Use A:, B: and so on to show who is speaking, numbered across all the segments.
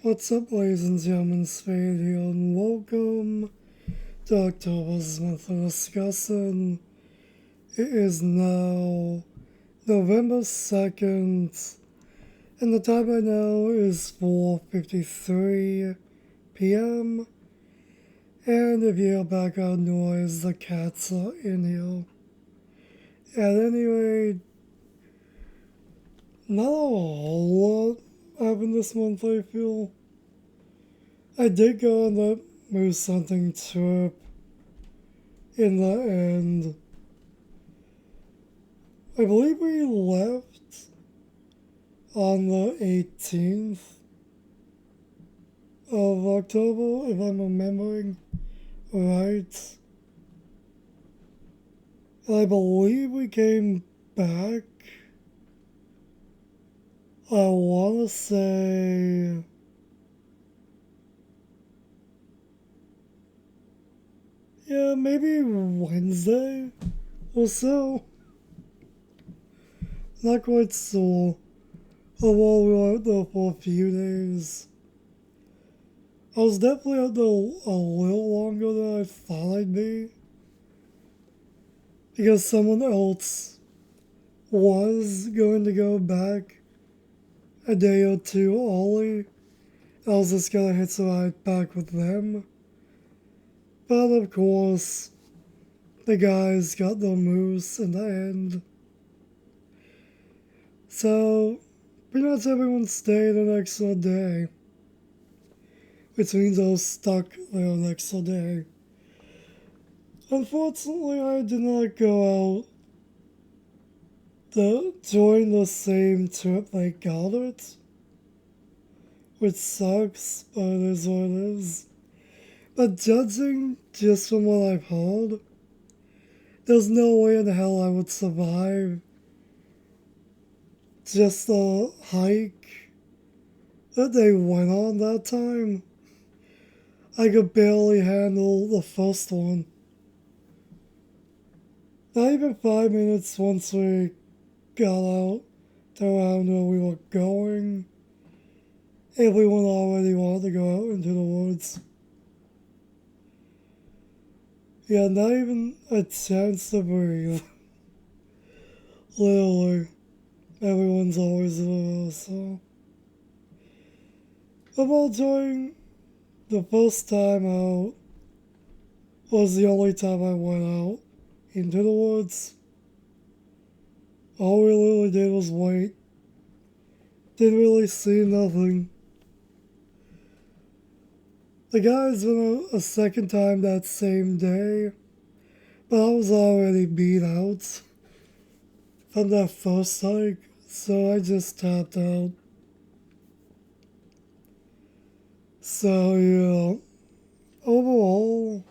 A: What's up, ladies and gentlemen? Spade here, and welcome to October's monthly discussion. It is now November 2nd, and the time right now is 4:53 p.m. And if you hear background noise, the cats are in here. At any rate, not a whole lot happened this month, I feel. I did go on that moose hunting trip in the end. I believe we left on the 18th of October, if I'm remembering right. And I believe we came back, I want to say, yeah, maybe Wednesday or so. Not quite sure. Although we were out there for a few days. I was definitely out there a little longer than I thought I'd be. Because someone else was going to go back a day or two early. I was just gonna hitch a ride back with them. But of course, the guys got the moose in the end. So, pretty much everyone stayed an extra day. Which means I was stuck there an extra day. Unfortunately, I did not go out to join the same trip they got it. Which sucks, but it is what it is. But judging just from what I've heard, there's no way in hell I would survive just the hike that they went on that time. I could barely handle the first one. Not even 5 minutes once we got out to around where we were going. Everyone already wanted to go out into the woods. Yeah, not even a chance to breathe. Literally. Everyone's always in a so. About during the first time out was the only time I went out into the woods. All we literally did was wait. Didn't really see nothing. The guys went out a second time that same day, but I was already beat out from that first hike, so I just tapped out. So yeah, overall,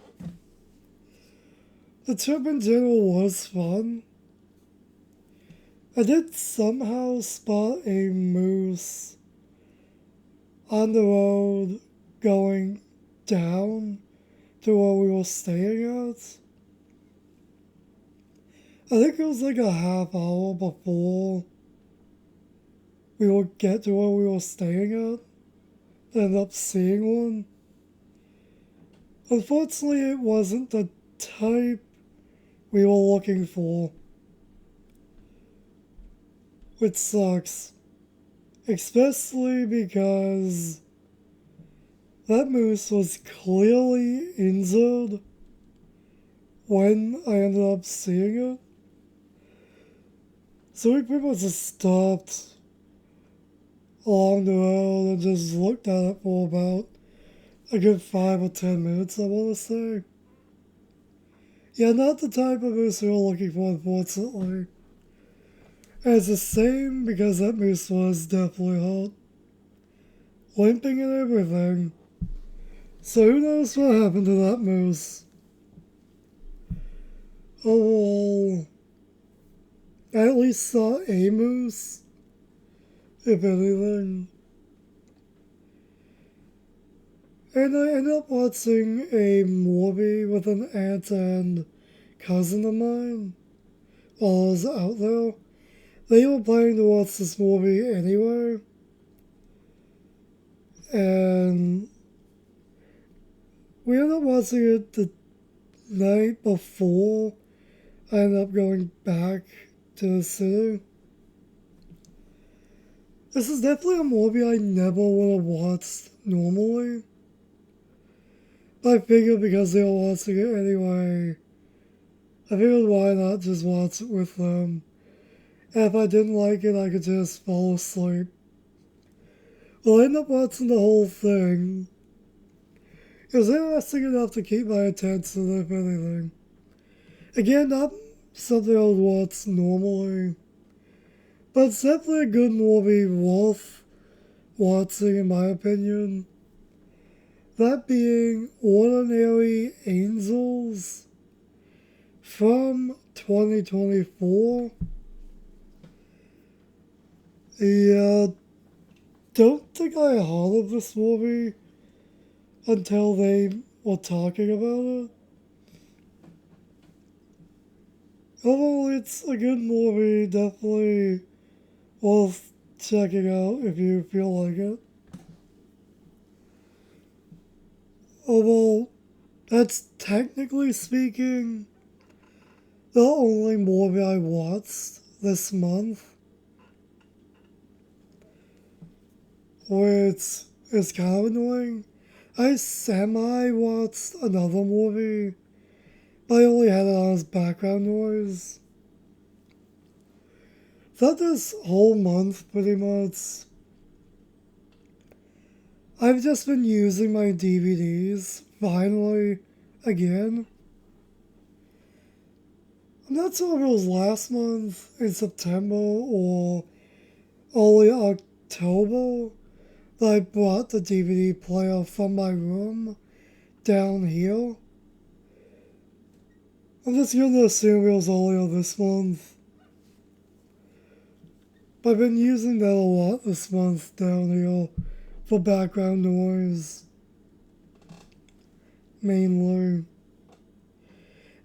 A: the trip in general was fun. I did somehow spot a moose on the road going down to where we were staying at. I think it was like a half hour before we would get to where we were staying at. Ended up seeing one. Unfortunately, it wasn't the type we were looking for, which sucks. Especially because that moose was clearly injured when I ended up seeing it. So we pretty much just stopped along the road and just looked at it for about a good 5 or 10 minutes, I want to say. Yeah, not the type of moose we were looking for, unfortunately. And it's the same because that moose was definitely hurt. Limping and everything. So who knows what happened to that moose? Oh well. I at least saw a moose, if anything. And I ended up watching a movie with an aunt and cousin of mine while I was out there. They were planning to watch this movie anyway. and we ended up watching it the night before I ended up going back to the city. This is definitely a movie I never would have watched normally. But I figured because they were watching it anyway, I figured why not just watch it with them. And if I didn't like it, I could just fall asleep. Well, I ended up watching the whole thing. It was interesting enough to keep my attention, if anything. Again, not something I would watch normally, but it's definitely a good movie worth watching, in my opinion. That being Ordinary Angels from 2024. Yeah, don't think I heard of this movie until they were talking about it. Although it's a good movie, definitely worth checking out if you feel like it. Although, that's technically speaking the only movie I watched this month, which is kind of annoying. I semi-watched another movie, but I only had it on as background noise. Throughout this whole month, pretty much, I've just been using my DVDs, finally, again. I'm not sure if it was last month in September or early October that I brought the DVD player from my room down here. I'm just going to assume it was earlier this month. But I've been using that a lot this month down here for background noise, mainly.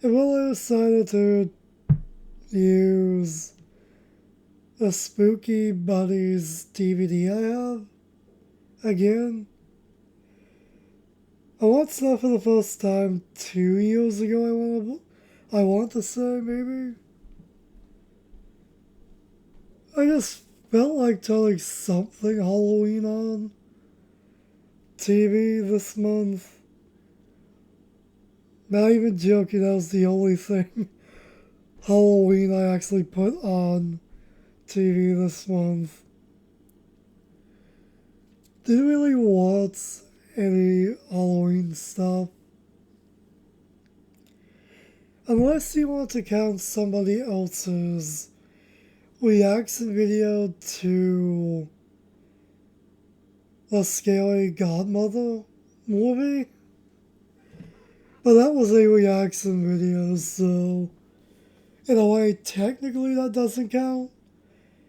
A: And really decided to use the Spooky Buddies DVD I have again. I watched that for the first time 2 years ago, I want to say, maybe. I just felt like telling something Halloween on TV this month. Not even joking, that was the only thing Halloween I actually put on TV this month. Didn't really watch any Halloween stuff. Unless you want to count somebody else's reaction video to the Scary Godmother movie. But that was a reaction video, so in a way, technically that doesn't count.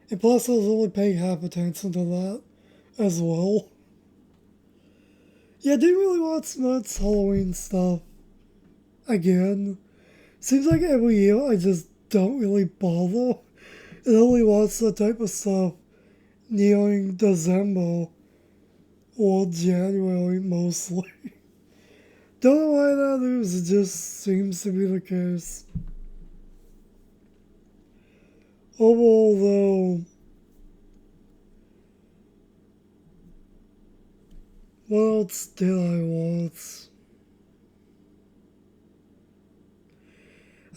A: And plus, I was only paying half attention to that as well. Yeah, I didn't really watch much Halloween stuff. Again, seems like every year I just don't really bother and only watch that type of stuff nearing December or January mostly. Don't know why that is, it just seems to be the case. Overall, though, what else did I watch?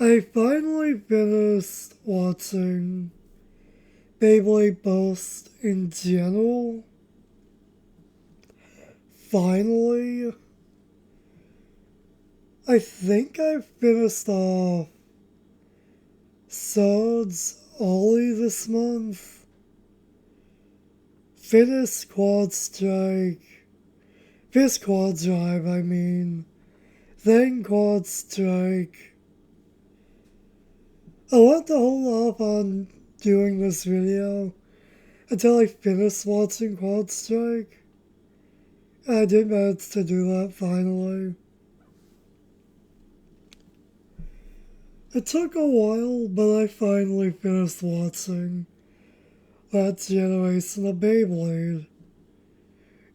A: I finally finished watching Beyblade Burst in general. Finally. I think I finished off Swords early this month. Finished Quad Strike. Finished Quad Drive, I mean. Then Quad Strike. I want to hold off on doing this video until I finish watching Quad Strike. And I did manage to do that finally. It took a while, but I finally finished watching that generation of Beyblade.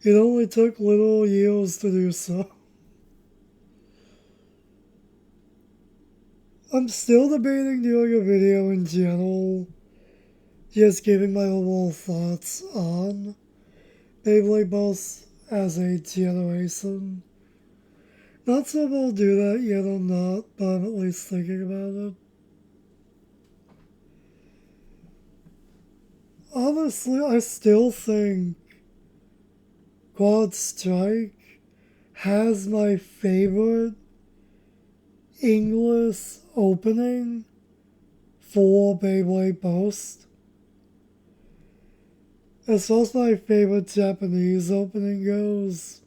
A: It only took little years to do so. I'm still debating doing a video in general, just giving my overall thoughts on Beyblade Boss as a generation. Not sure if I'll do that yet or not, but I'm at least thinking about it. Honestly, I still think Quad Strike has my favorite English opening for Beyblade Boss. As far as my favorite Japanese opening goes,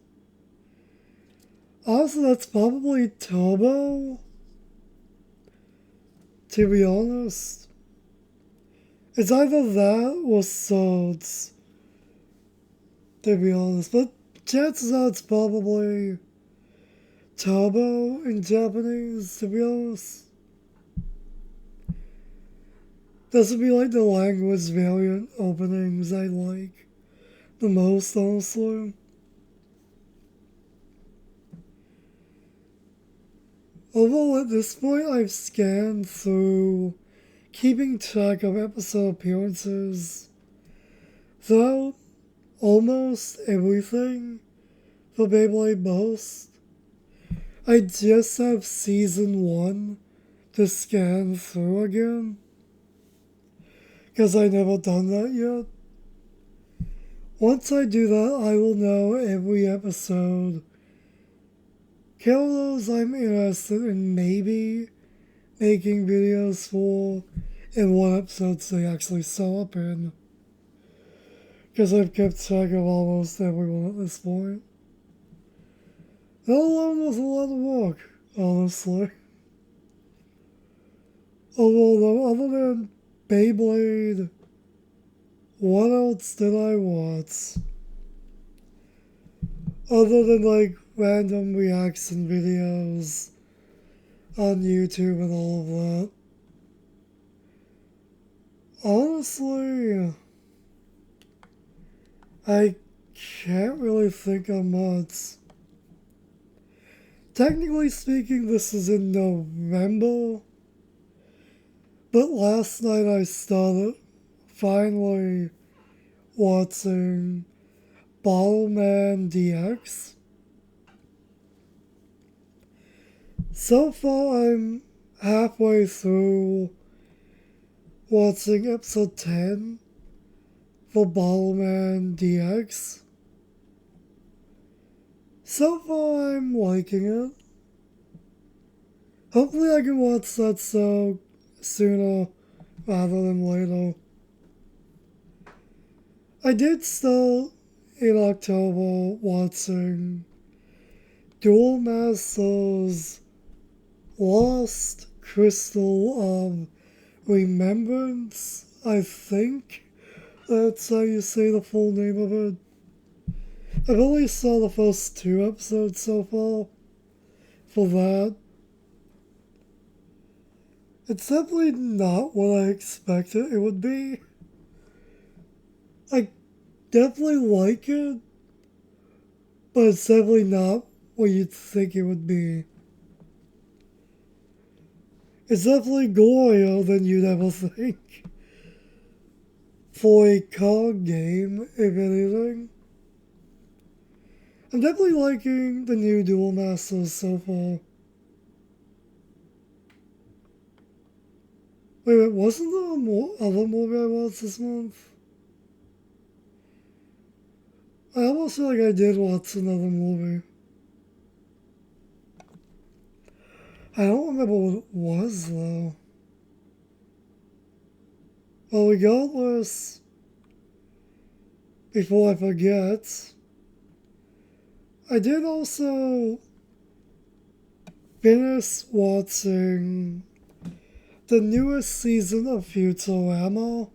A: honestly, that's probably Turbo, to be honest. It's either that or Swords, to be honest. But chances are it's probably Turbo in Japanese, to be honest. This would be like the language variant openings I like the most, honestly. Although at this point I've scanned through keeping track of episode appearances throughout almost everything for Beyblade Boss. I just have season 1 to scan through again, because I never done that yet. Once I do that, I will know every episode. Characters I'm interested in maybe making videos for, and what episodes they actually show up in. Because I've kept track of almost everyone at this point. That alone was a lot of work, honestly. Although, other than Beyblade, what else did I watch? Other than like random reaction videos on YouTube and all of that. Honestly, I can't really think of much. Technically speaking, this is in November, but last night I started finally watching Bottleman DX. So far, I'm halfway through watching episode 10 for Bottleman DX. So far, I'm liking it. Hopefully, I can watch that show sooner rather than later. I did start in October watching Duel Masters Lost Crystal of Remembrance, I think that's how you say the full name of it. I've only saw the first 2 episodes so far for that. It's definitely not what I expected it would be. I definitely like it, but it's definitely not what you'd think it would be. It's definitely gorier than you'd ever think. For a card game, if anything. I'm definitely liking the new Duel Masters so far. Wait, wasn't there more other movie I watched this month? I almost feel like I did watch another movie. I don't remember what it was though. Well, regardless, before I forget, I did also finish watching the newest season of Futurama.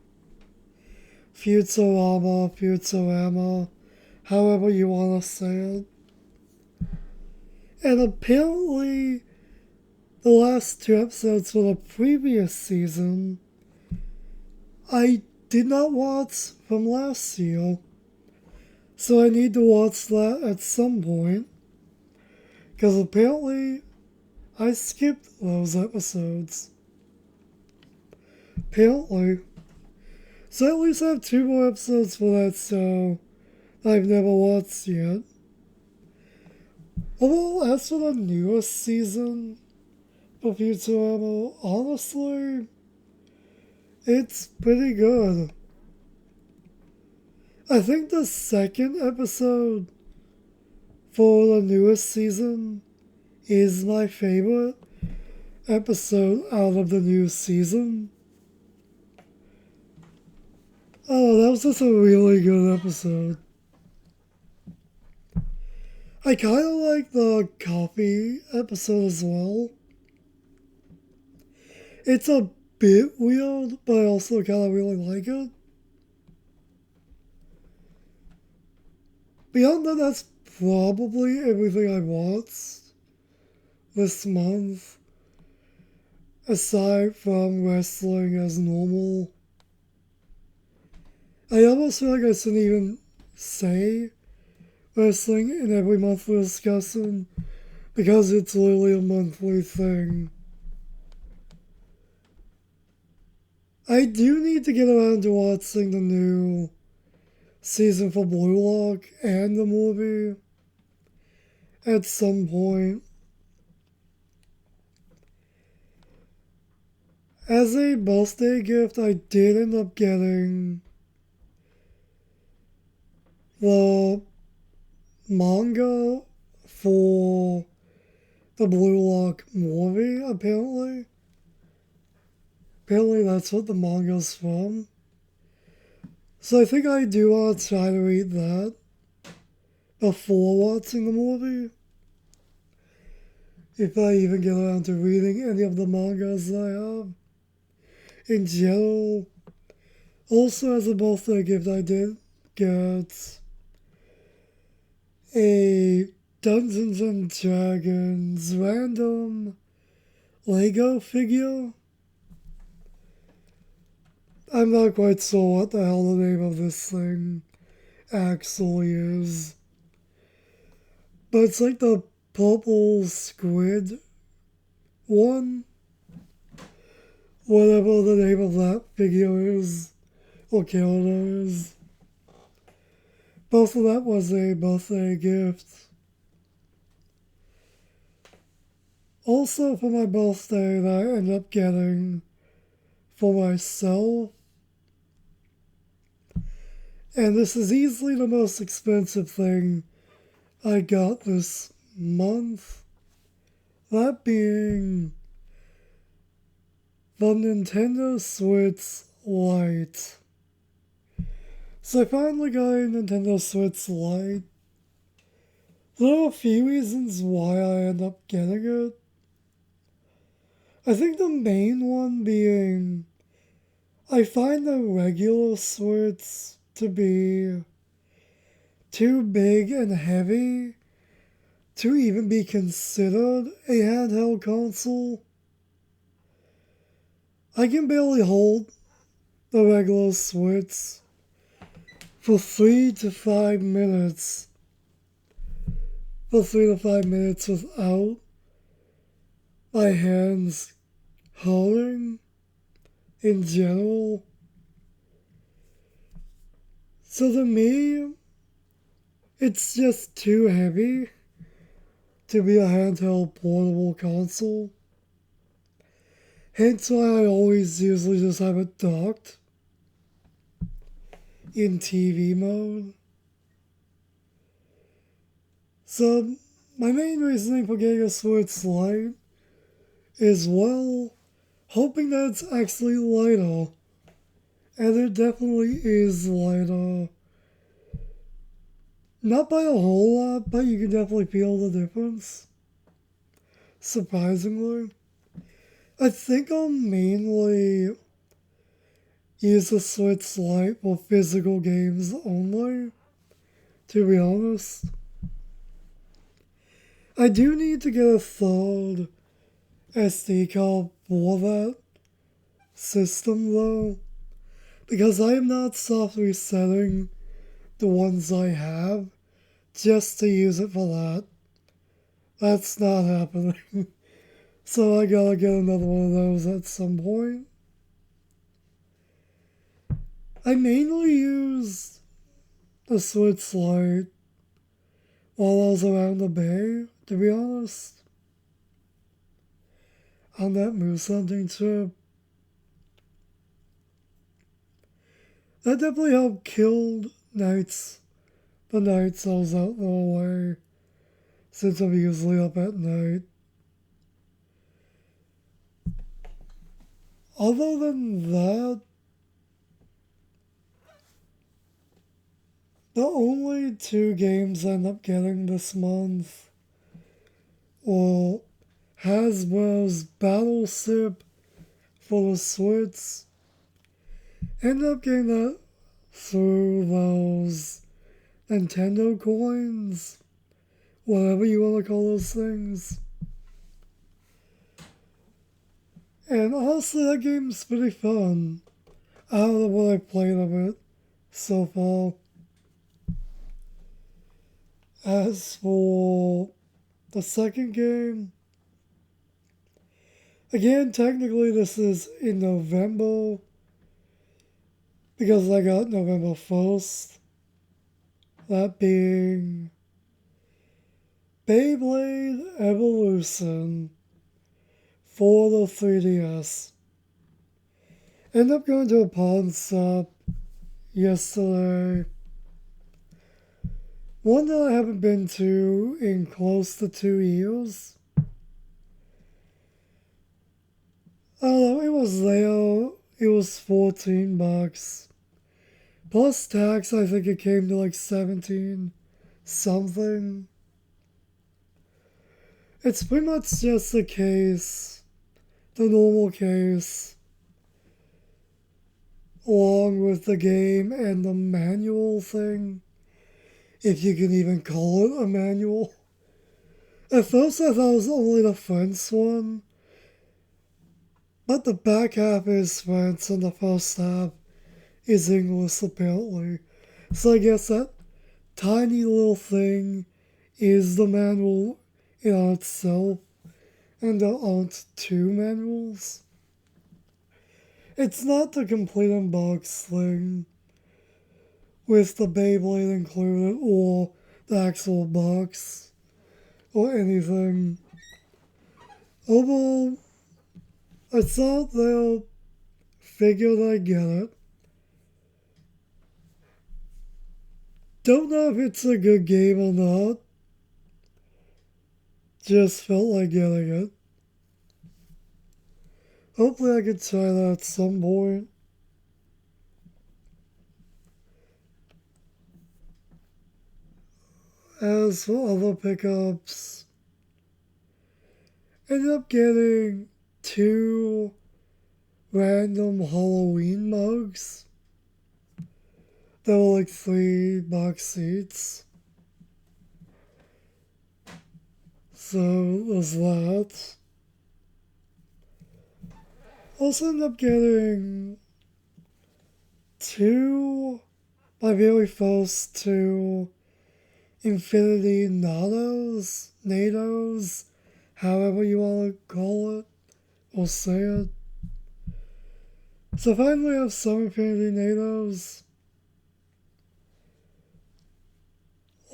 A: Futurama, however you want to say it. And apparently, the last 2 episodes for the previous season, I did not watch from last year. So I need to watch that at some point, because apparently I skipped those episodes. Apparently. So at least I have 2 more episodes for that show I've never watched yet. Although, as for the newest season of Futurama, honestly, it's pretty good. I think the second episode for the newest season is my favorite episode out of the new season. Oh, that was just a really good episode. I kind of like the coffee episode as well. It's a bit weird, but I also kind of really like it. Beyond that, that's probably everything I watched this month, aside from wrestling as normal. I almost feel like I shouldn't even say wrestling in every monthly discussion because it's literally a monthly thing. I do need to get around to watching the new season for Blue Lock and the movie at some point. As a birthday gift, I did end up getting the manga for the Blue Lock movie, apparently. Apparently that's what the manga's from. So I think I do want to try to read that before watching the movie. If I even get around to reading any of the mangas that I have. In general, also as a birthday gift, I did get a Dungeons and Dragons random Lego figure. I'm not quite sure what the hell the name of this thing actually is. But it's like the purple squid one. Whatever the name of that figure is, or character is. Both of that was a birthday gift. Also for my birthday that I ended up getting for myself. And this is easily the most expensive thing I got this month. That being the Nintendo Switch Lite. So I finally got a Nintendo Switch Lite. There are a few reasons why I end up getting it. I think the main one being I find the regular Switch to be too big and heavy to even be considered a handheld console. I can barely hold the regular Switch for 3 to 5 minutes. For 3 to 5 minutes without my hands hurting in general. So to me, it's just too heavy to be a handheld portable console. Hence why I always usually just have it docked in TV mode. So my main reasoning for getting a Switch Lite is, well, hoping that it's actually lighter. And it definitely is lighter. Not by a whole lot, but you can definitely feel the difference. Surprisingly. I think I'll mainly use the Switch Lite for physical games only, to be honest. I do need to get a third SD card for that system though, because I am not soft resetting the ones I have just to use it for that. That's not happening. So I gotta get another one of those at some point. I mainly use the Switch Lite while I was around the Bay, to be honest. On that moose hunting trip. That definitely helped kill the nights I was out the way, since I'm usually up at night. Other than that, the only two games I end up getting this month were Hasbro's Battleship for the Switch. Ended up getting that through those Nintendo coins, whatever you want to call those things. And honestly, that game's pretty fun. I don't know what I played of it so far. As for the second game, again, technically this is in November because I got November 1st. That being Beyblade Evolution for the 3DS. Ended up going to a pawn shop yesterday. One that I haven't been to in close to 2 years. I don't know, it was there. It was $14. Plus tax, I think it came to like 17 something. It's pretty much just the case, the normal case, along with the game and the manual thing, if you can even call it a manual. At first I thought it was only the French one, but the back half is French and the first half is English apparently. So I guess that tiny little thing is the manual in itself, and there aren't two manuals. It's not the complete unbox thing with the Beyblade included or the actual box or anything. Although I saw it there, figured I'd get it. Don't know if it's a good game or not. Just felt like getting it. Hopefully I could try that at some point. As for other pickups, ended up getting 2 random Halloween mugs. They were like $3 each. So there's that. Also ended up getting my very first 2 Infinity NATOs, however you want to call it or say it. So finally I have some Infinity NATOs,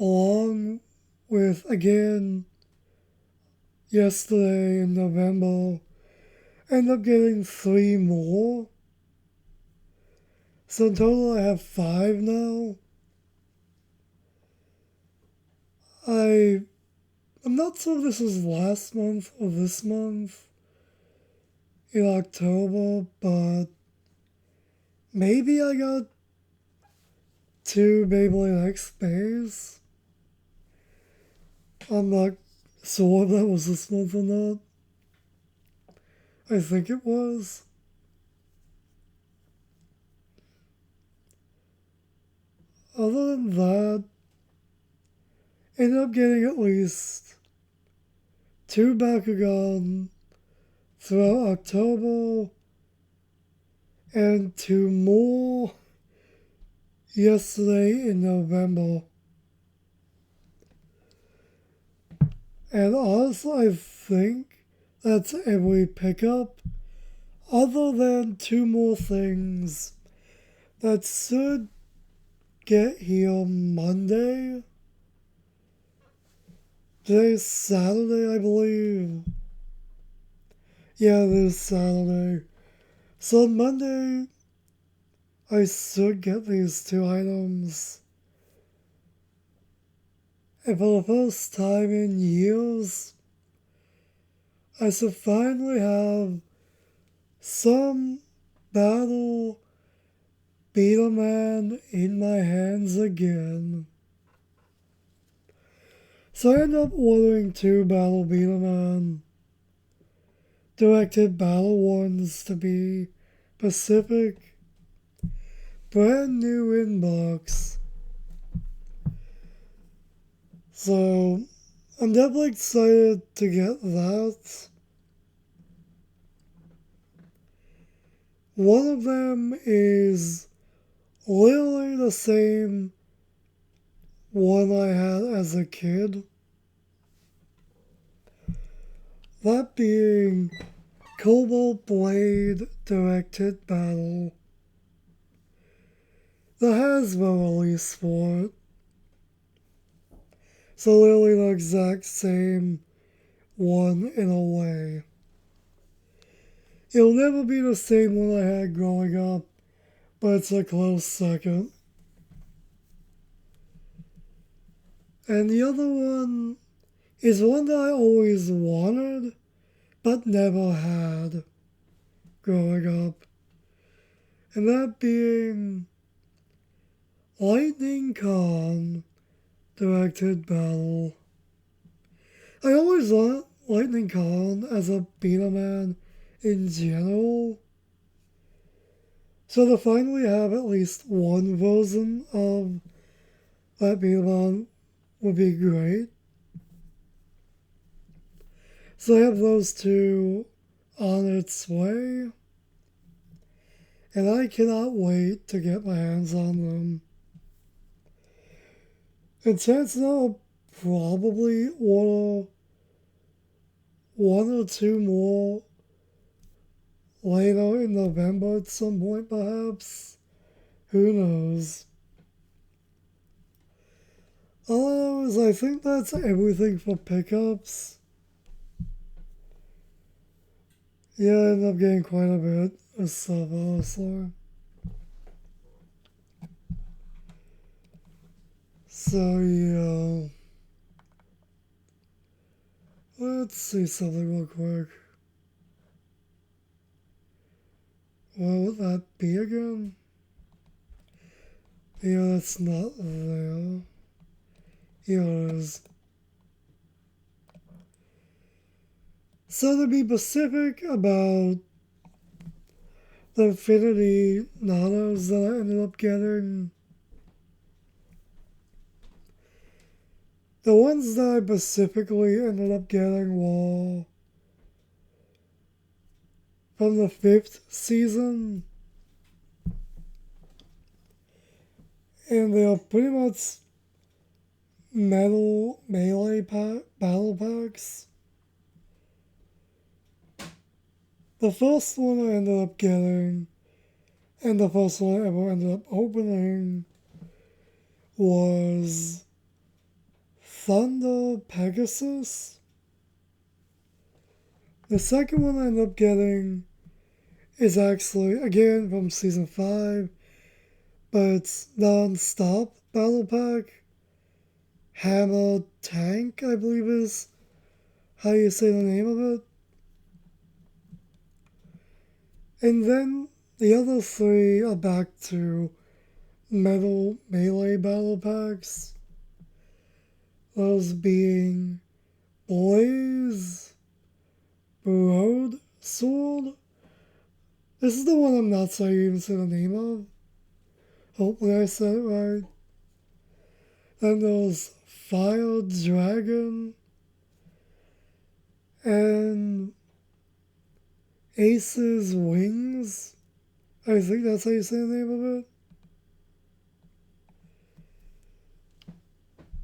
A: along with, again, yesterday in November, end up getting 3 more. So in total I have 5 now. I'm not sure if this was last month or this month in October, but maybe I got 2 Beyblade X Bays. I'm not sure if that was this month or not. I think it was. Other than that, ended up getting at least 2 Bakugan throughout October and 2 more yesterday in November. And honestly, I think that's every pickup, other than two more things that should get here Monday. Today's Saturday, I believe. Yeah, it is Saturday. So on Monday, I should get these two items. And for the first time in years, I should finally have some battle Beetle Man in my hands again. So I ended up ordering two Battle Beetle Man directed battle ones to be Pacific, brand new inbox. So I'm definitely excited to get that. One of them is literally the same one I had as a kid. That being Cobalt Blade directed battle. The Hasbro release for it. So literally the exact same one in a way. It'll never be the same one I had growing up, but it's a close second. And the other one is one that I always wanted, but never had growing up. And that being Lightning Con directed battle. I always want Lightning Con as a Beetleman in general. So to finally have at least one version of that Beetleman would be great. So I have those two on its way. And I cannot wait to get my hands on them. And chances are I'll probably order one or two more later in November at some point, perhaps. Who knows? All I know is I think that's everything for pickups. Yeah, I ended up getting quite a bit of stuff, honestly. So, yeah. Let's see something real quick. What would that be again? Yeah, it's not there. Here it is. So to be specific about the Infinity Nanos that I ended up getting, the ones that I specifically ended up getting were from the 5th season, and they are pretty much metal melee battle packs. The first one I ended up getting, and the first one I ever ended up opening, was Thunder Pegasus. The second one I ended up getting is actually, again, from Season 5, but it's Non-Stop Battle Pack. Hammer Tank, I believe is how you say the name of it. And then the other three are back to metal melee battle packs. Those being Blaze, Broad Sword. This is the one I'm not so you even say the name of. Hopefully I said it right. Then there's Fire Dragon and Ace's Wings. I think that's how you say the name of it.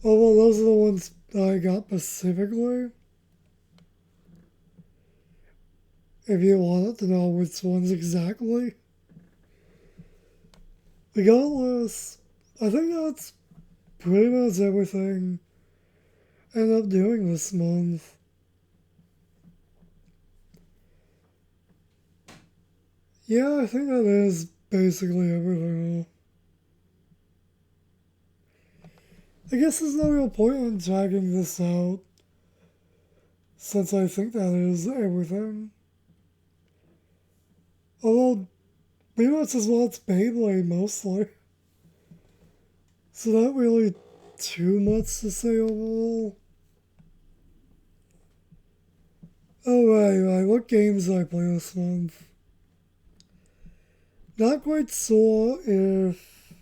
A: Oh, well, those are the ones that I got specifically. If you wanted to know which ones exactly. Regardless, I think that's pretty much everything I ended up doing this month. Yeah, I think that is basically everything. I guess there's no real point in dragging this out, since I think that is everything. Although, pretty much as well it's Beyblade mostly. So not really too much to say overall. Oh, right. What games did I play this month? Not quite sure if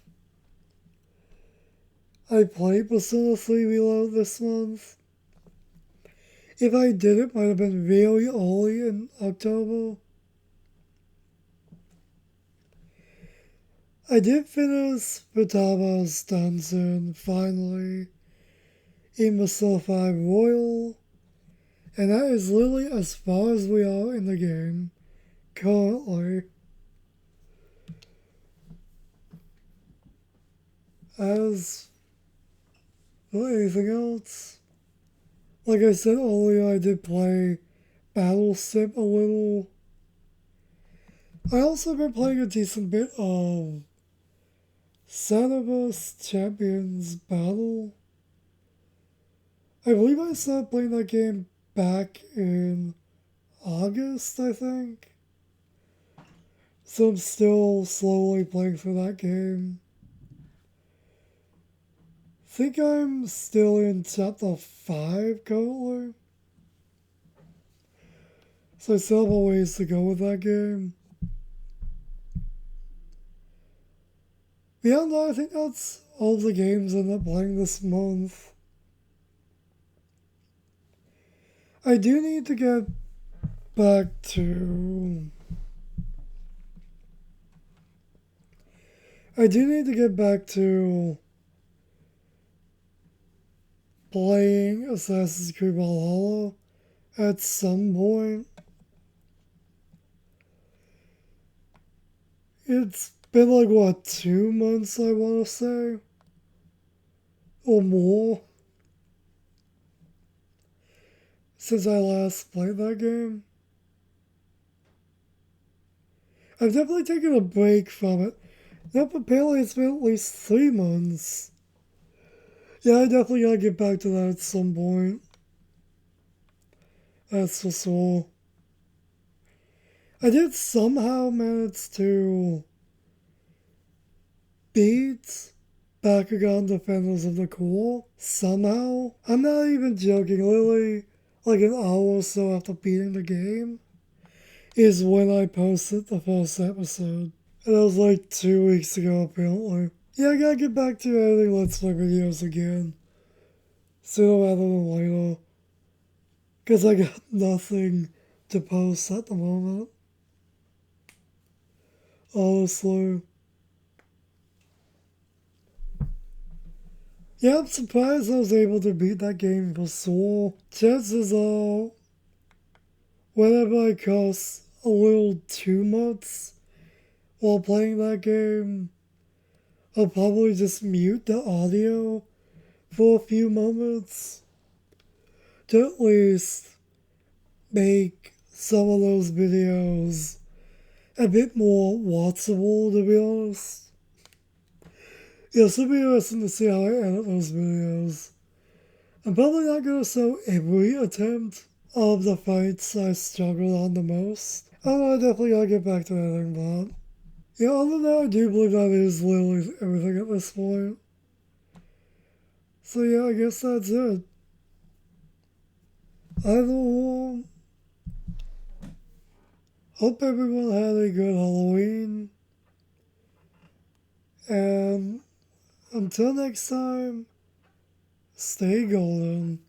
A: I played Persona 3 Reload this month. If I did, it might have been really early in October. I did finish Futama's Dungeon finally in Persona 5 Royal, and that is literally as far as we are in the game currently. As for anything else, like I said earlier, I did play Battle Sim a little. I also been playing a decent bit of Xenoverse Champions Battle. I believe I started playing that game back in August, I think. So I'm still slowly playing through that game. Think I'm still in chapter 5 currently. So I still have a ways to go with that game. Beyond that, I think that's all the games I ended up playing this month. I do need to get back to. I do need to get back to playing Assassin's Creed Valhalla at some point. It's been like, what, 2 months, I want to say? Or more? Since I last played that game. I've definitely taken a break from it. Nope, apparently it's been at least 3 months. Yeah, I definitely gotta get back to that at some point. That's for sure. I did somehow manage to beat Bakugan Defenders of the Core. Somehow. I'm not even joking, literally, like an hour or so after beating the game is when I posted the first episode. And that was like 2 weeks ago, apparently. Yeah, I gotta get back to editing Let's Play videos again. Sooner rather than later. Because I got nothing to post at the moment. Honestly. Yeah, I'm surprised I was able to beat that game before. Chances are, whenever I cuss a little too much while playing that game, I'll probably just mute the audio for a few moments to at least make some of those videos a bit more watchable, to be honest. Yeah, it'll be interesting to see how I edit those videos. I'm probably not going to show every attempt of the fights I struggled on the most. Oh, I definitely gotta get back to editing that. Yeah, other than that, I do believe that is literally everything at this point. So yeah, I guess that's it. Either one. Hope everyone had a good Halloween. And until next time, stay golden.